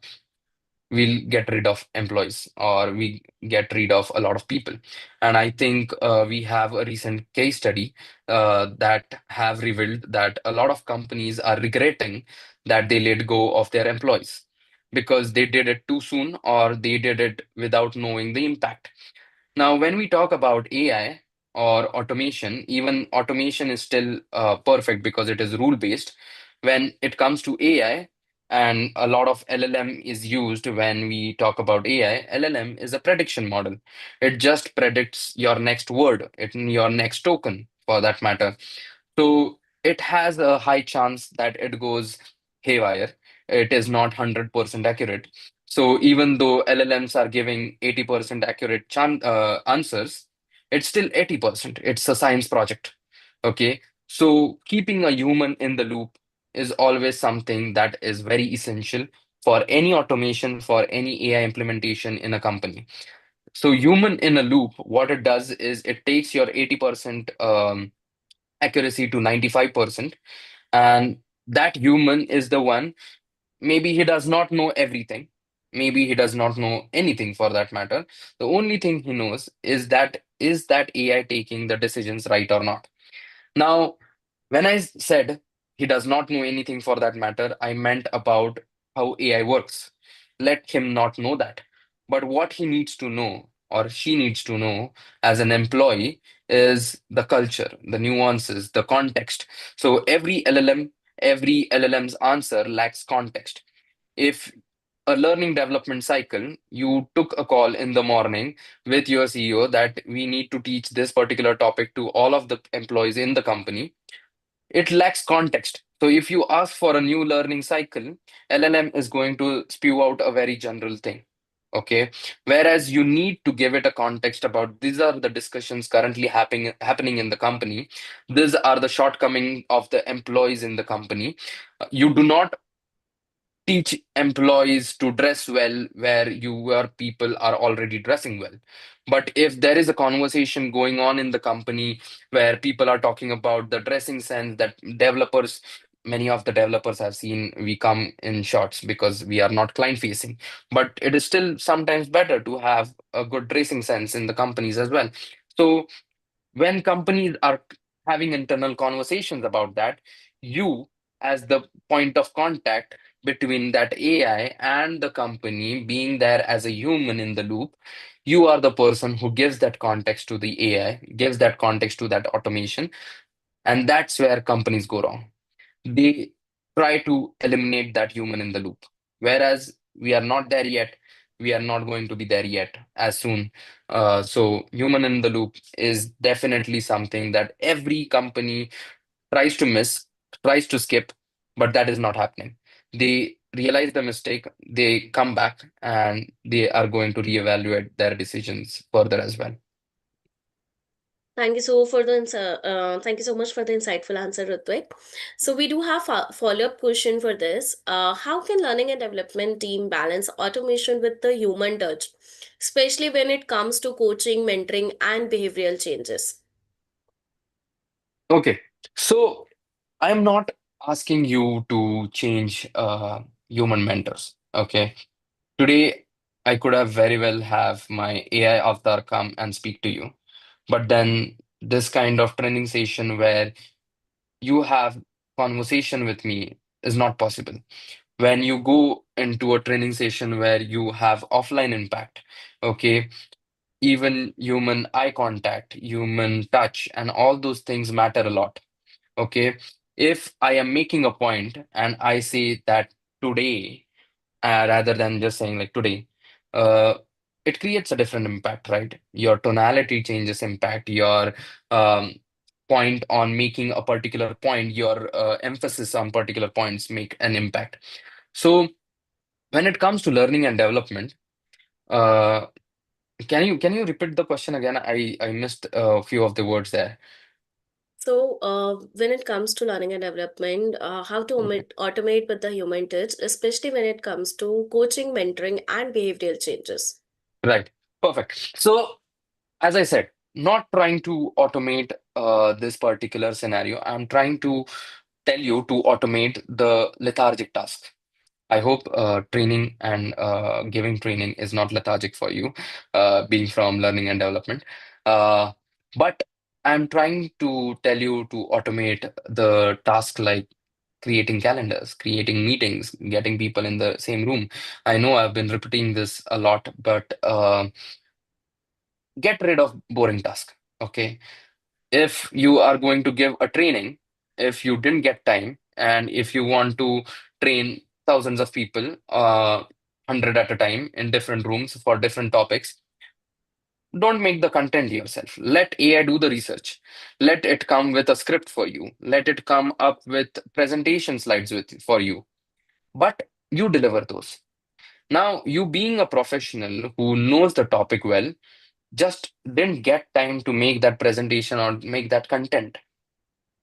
we'll get rid of employees or we get rid of a lot of people. And I think we have a recent case study that have revealed that a lot of companies are regretting that they let go of their employees because they did it too soon or they did it without knowing the impact. Now, when we talk about AI or automation, even automation is still perfect because it is rule based. When it comes to AI, and a lot of LLM is used when we talk about AI, LLM is a prediction model. It just predicts your next word, your next token for that matter. So it has a high chance that it goes haywire. It is not 100% accurate. So even though LLMs are giving 80% accurate answers, it's still 80%. It's a science project. Okay. So keeping a human in the loop is always something that is very essential for any automation, for any AI implementation in a company. So human in a loop, what it does is it takes your 80% accuracy to 95%. And that human is the one, maybe he does not know everything. Maybe he does not know anything for that matter. The only thing he knows is that AI taking the decisions right or not. Now, when I said he does not know anything for that matter, I meant about how AI works. Let him not know that. But what he needs to know or she needs to know as an employee is the culture, the nuances, the context. So every LLM's answer lacks context. If a learning development cycle, you took a call in the morning with your CEO that we need to teach this particular topic to all of the employees in the company, it lacks context. So if you ask for a new learning cycle, LLM is going to spew out a very general thing. Okay. Whereas you need to give it a context about these are the discussions currently happening in the company. These are the shortcomings of the employees in the company. You do not teach employees to dress well where your people are already dressing well. But if there is a conversation going on in the company where people are talking about the dressing sense that developers, many of the developers have seen, we come in shorts because we are not client facing. But it is still sometimes better to have a good dressing sense in the companies as well. So when companies are having internal conversations about that, you, as the point of contact between that AI and the company, being there as a human in the loop, you are the person who gives that context to the AI, gives that context to that automation. And that's where companies go wrong. They try to eliminate that human in the loop. Whereas we are not there yet. We are not going to be there yet as soon. So, human in the loop is definitely something that every company tries to miss, tries to skip, but that is not happening. They realize the mistake, they come back, and they are going to reevaluate their decisions further as well. Thank you so much for the insightful answer, Ritvik. So we do have a follow-up question for this. How can learning and development team balance automation with the human touch, especially when it comes to coaching, mentoring, and behavioral changes? Okay, so I'm not asking you to change human mentors. Okay, today I could have very well have my AI avatar come and speak to you, but then this kind of training session where you have conversation with me is not possible. When you go into a training session where you have offline impact, okay, even human eye contact, human touch, and all those things matter a lot. Okay. If I am making a point and I say that today, rather than just saying like today, uh, it creates a different impact, right? Your tonality changes impact, your um, point on making a particular point, your emphasis on particular points make an impact. So when it comes to learning and development, uh, can you repeat the question again? I missed a few of the words there. So, when it comes to learning and development, how to Okay. automate with the human touch, especially when it comes to coaching, mentoring, and behavioral changes. Right. Perfect. So as I said, not trying to automate this particular scenario. I'm trying to tell you to automate the lethargic task. I hope training and giving training is not lethargic for you, being from learning and development. Uh, but I'm trying to tell you to automate the task like creating calendars, creating meetings, getting people in the same room. I know I've been repeating this a lot, but get rid of boring task. Okay. If you are going to give a training, if you didn't get time, and if you want to train thousands of people, 100 at a time in different rooms for different topics, don't make the content yourself. Let AI do the research. Let it come with a script for you. Let it come up with presentation slides for you. But you deliver those. Now, you being a professional who knows the topic well, just didn't get time to make that presentation or make that content.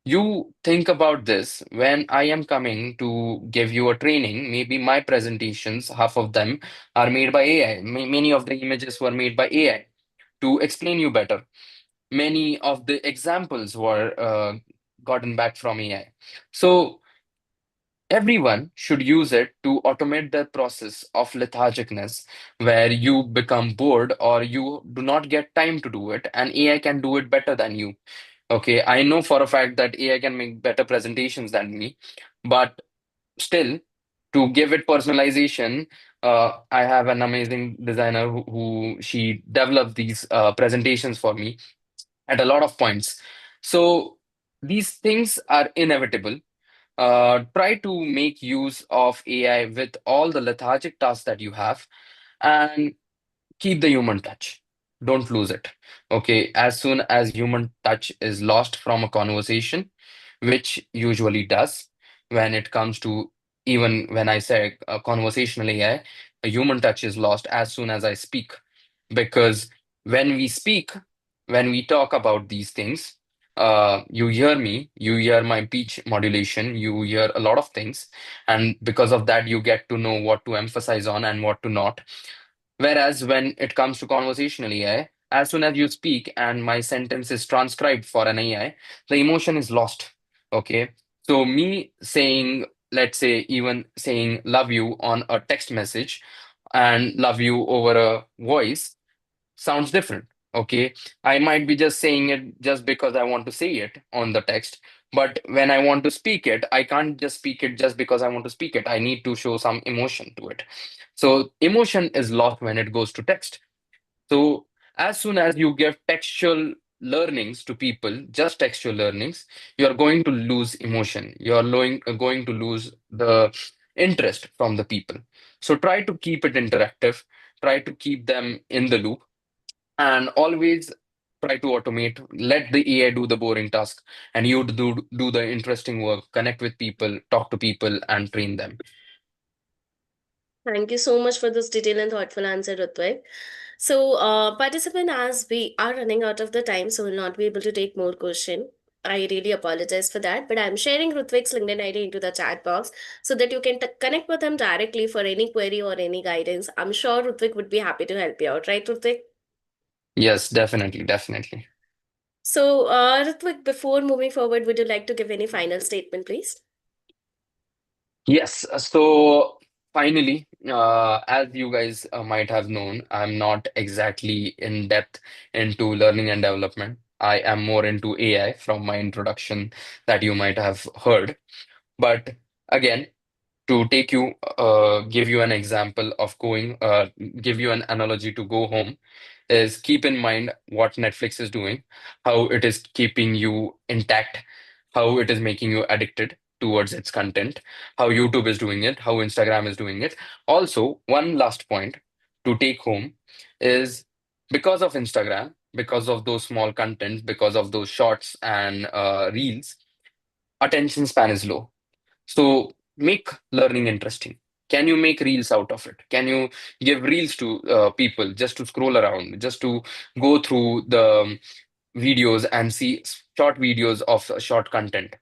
You think about this when I am coming to give you a training, maybe my presentations, half of them are made by AI. Many of the images were made by AI to explain you better. Many of the examples were gotten back from AI. So everyone should use it to automate the process of lethargicness where you become bored or you do not get time to do it, and AI can do it better than you. Okay, I know for a fact that AI can make better presentations than me, but still, to give it personalization, I have an amazing designer who she developed these presentations for me at a lot of points. So these things are inevitable. Try to make use of AI with all the lethargic tasks that you have, and keep the human touch. Don't lose it. Okay. As soon as human touch is lost from a conversation, which usually does when it comes to, even when I say conversational AI, a human touch is lost as soon as I speak. Because when we speak, when we talk about these things, you hear me, you hear my pitch modulation, you hear a lot of things. And because of that, you get to know what to emphasize on and what to not. Whereas when it comes to conversational AI, as soon as you speak and my sentence is transcribed for an AI, the emotion is lost. Okay. So me saying, let's say, even saying love you on a text message and love you over a voice sounds different. Okay. I might be just saying it just because I want to say it on the text. But when I want to speak it, I can't just speak it just because I want to speak it. I need to show some emotion to it. So emotion is lost when it goes to text. So as soon as you give textual learnings to people, just textual learnings, you're going to lose emotion. Going to lose the interest from the people. So try to keep it interactive, try to keep them in the loop, and always try to automate. Let the AI do the boring task, and you do the interesting work, connect with people, talk to people, and train them. Thank you so much for this detailed and thoughtful answer, Rutvik. So, participant, as we are running out of the time, so we'll not be able to take more question. I really apologize for that, but I'm sharing Rutvik's LinkedIn ID into the chat box so that you can connect with him directly for any query or any guidance. I'm sure Rutvik would be happy to help you out, right, Rutvik? Yes, definitely, definitely. So, Rutvik, before moving forward, would you like to give any final statement, please? Yes, so finally, as you guys might have known, I'm not exactly in depth into learning and development. I am more into AI from my introduction that you might have heard. But again, to take you, give you an example of give you an analogy to go home, is keep in mind what Netflix is doing, how it is keeping you intact, how it is making you addicted towards its content, how YouTube is doing it, how Instagram is doing it. Also, one last point to take home is, because of Instagram, because of those small contents, because of those shorts and reels, attention span is low. So make learning interesting. Can you make reels out of it? Can you give reels to people just to scroll around, just to go through the videos and see short videos of short content?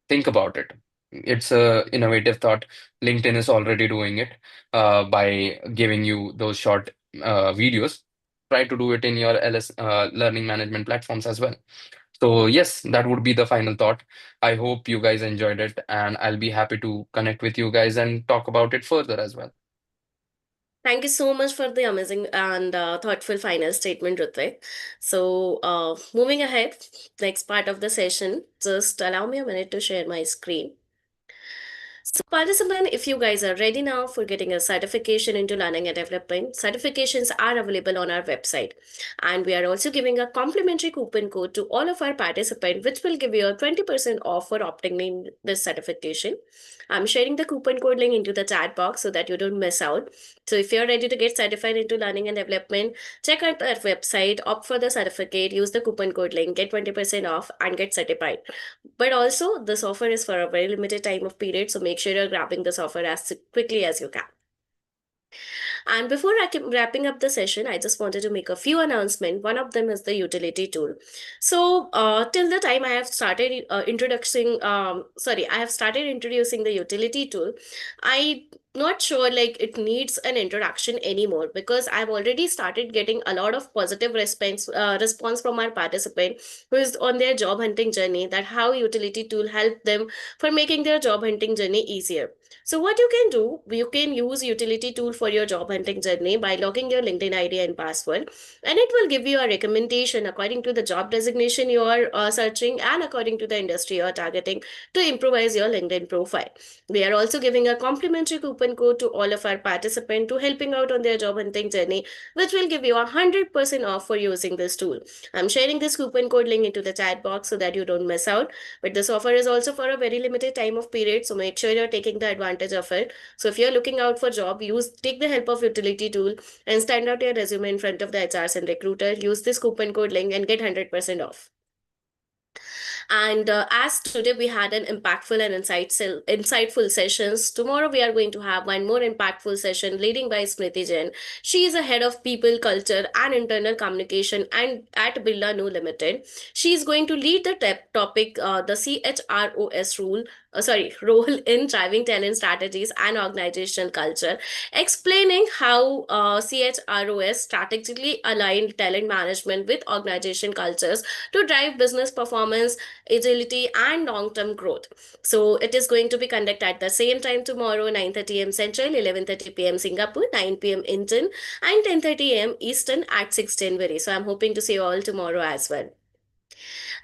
Think about it. It's a innovative thought. LinkedIn is already doing it by giving you those short videos. Try to do it in your learning management platforms as well. So yes, that would be the final thought. I hope you guys enjoyed it, and I'll be happy to connect with you guys and talk about it further as well. Thank you so much for the amazing and thoughtful final statement, Ritvik. So, moving ahead, next part of the session, just allow me a minute to share my screen. So, participant, if you guys are ready now for getting a certification into learning and development, certifications are available on our website. And we are also giving a complimentary coupon code to all of our participants, which will give you a 20% off for obtaining this certification. I'm sharing the coupon code link into the chat box so that you don't miss out. So, if you're ready to get certified into learning and development, check out our website, opt for the certificate, use the coupon code link, get 20% off, and get certified. But also, this offer is for a very limited time of period, so make sure you're grabbing this offer as quickly as you can. And before wrapping up the session, I just wanted to make a few announcements. One of them is the utility tool. So till the time I have started I have started introducing the utility tool. I not sure like it needs an introduction anymore because I've already started getting a lot of positive response from our participant who is on their job hunting journey, that how utility tool helped them for making their job hunting journey easier. So what you can do, you can use utility tool for your job hunting journey by logging your LinkedIn ID and password, and it will give you a recommendation according to the job designation you are searching and according to the industry you are targeting to improvise your LinkedIn profile. We are also giving a complimentary coupon code to all of our participants to helping out on their job hunting journey, which will give you 100% off for using this tool. I'm sharing this coupon code link into the chat box so that you don't miss out. But this offer is also for a very limited time of period, so make sure you're taking the advantage of it. So if you're looking out for job, take the help of utility tool and stand out your resume in front of the HRs and recruiter. Use this coupon code link and get 100% off. And as today we had an impactful and insightful sessions, tomorrow we are going to have one more impactful session leading by Smriti Jain. She is a head of people, culture, and internal communication and at Birla No Limited. She is going to lead the topic, the CHROS role in driving talent strategies and organizational culture, explaining how CHROS strategically aligned talent management with organization cultures to drive business performance, agility, and long-term growth. So it is going to be conducted at the same time tomorrow, 9:30 a.m. Central, 11:30 p.m. Singapore, 9 p.m. Indian, and 10:30 a.m. Eastern at 6 January. So I'm hoping to see you all tomorrow as well.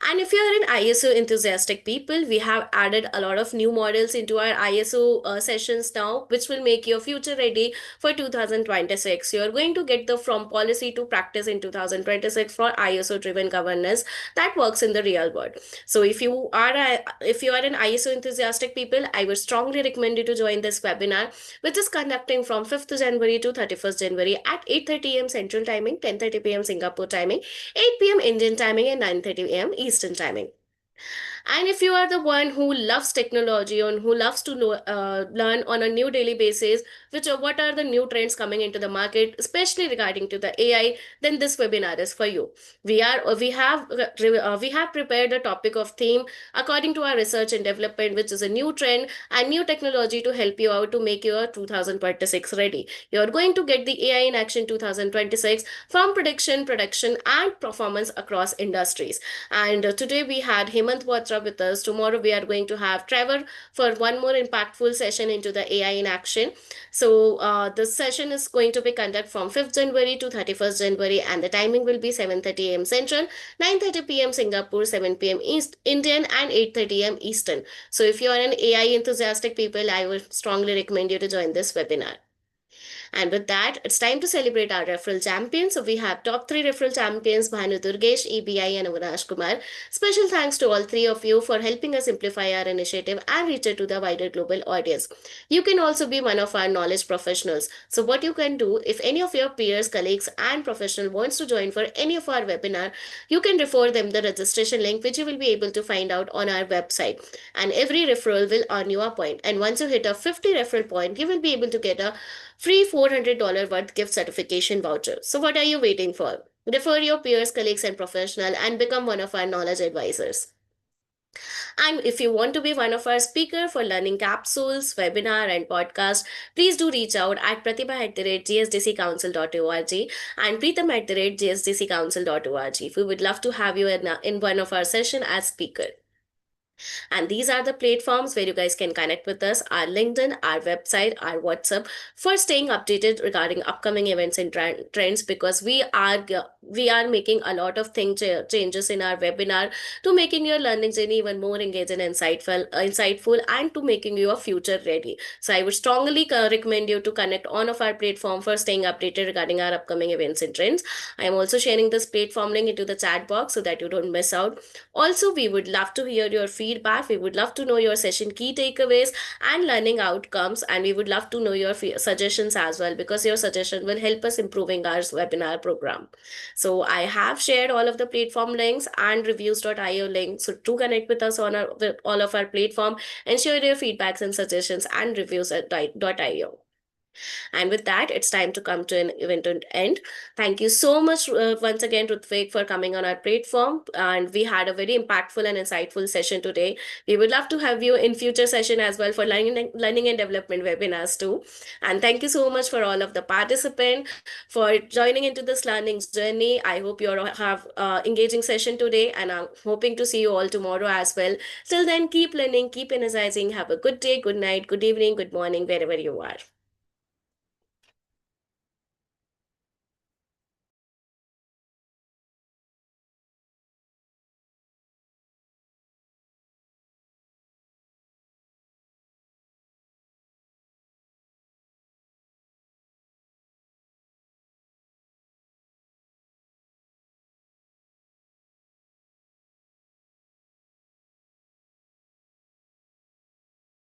And if you are an ISO enthusiastic people, we have added a lot of new models into our ISO sessions now, which will make your future ready for 2026. You are going to get the from policy to practice in 2026 for ISO driven governance that works in the real world. So if you are an ISO enthusiastic people, I would strongly recommend you to join this webinar, which is conducting from 5th January to 31st January at 8:30 a.m. Central Timing, 10:30 p.m. Singapore timing, 8 p.m. Indian timing, and 9:30 a.m. Eastern timing. And if you are the one who loves technology and who loves to learn on a new daily basis, what are the new trends coming into the market, especially regarding to the AI, then this webinar is for you. We have prepared a topic of theme according to our research and development, which is a new trend and new technology to help you out to make your 2026 ready. You are going to get the AI in action 2026 from prediction, production, and performance across industries. And today we had Hemant Watra extra with us. Tomorrow we are going to have Trevor for one more impactful session into the AI in action. So this session is going to be conducted from 5th January to 31st January, and the timing will be 7:30 a.m. Central, 9:30 p.m. Singapore, 7 p.m. East Indian, and 8:30 a.m. Eastern. So if you are an AI enthusiastic people, I would strongly recommend you to join this webinar. And with that, it's time to celebrate our referral champions. So we have top three referral champions, Bhanu Durgesh, EBI, and Avinash Kumar. Special thanks to all three of you for helping us simplify our initiative and reach it to the wider global audience. You can also be one of our knowledge professionals. So what you can do, if any of your peers, colleagues, and professional wants to join for any of our webinar, you can refer them the registration link, which you will be able to find out on our website. And every referral will earn you a point. And once you hit a 50 referral point, you will be able to get a free $400 worth gift certification voucher. So what are you waiting for? Refer your peers, colleagues, and professionals and become one of our knowledge advisors. And if you want to be one of our speakers for learning capsules, webinar, and podcast, please do reach out at pratibha@gsdccouncil.org and pritam@gsdccouncil.org. We would love to have you in one of our session as speaker. And these are the platforms where you guys can connect with us, our LinkedIn, our website, our WhatsApp, for staying updated regarding upcoming events and trends, because we are making a lot of changes in our webinar to making your learning journey even more engaging and insightful, and to making you a future ready. So I would strongly recommend you to connect on of our platform for staying updated regarding our upcoming events and trends. I am also sharing this platform link into the chat box so that you don't miss out. Also, we would love to hear your feedback. We would love to know your session key takeaways and learning outcomes, and we would love to know your suggestions as well, because your suggestion will help us improving our webinar program. So I have shared all of the platform links and reviews.io links. So to connect with us on all of our platform and share your feedbacks and suggestions and reviews at .io. And with that, it's time to come to an event end. Thank you so much once again, Rutvik, for coming on our platform. And we had a very impactful and insightful session today. We would love to have you in future session as well for learning and development webinars too. And thank you so much for all of the participants for joining into this learning journey. I hope you all have engaging session today, and I'm hoping to see you all tomorrow as well. Till then, keep learning, keep energizing. Have a good day, good night, good evening, good morning, wherever you are.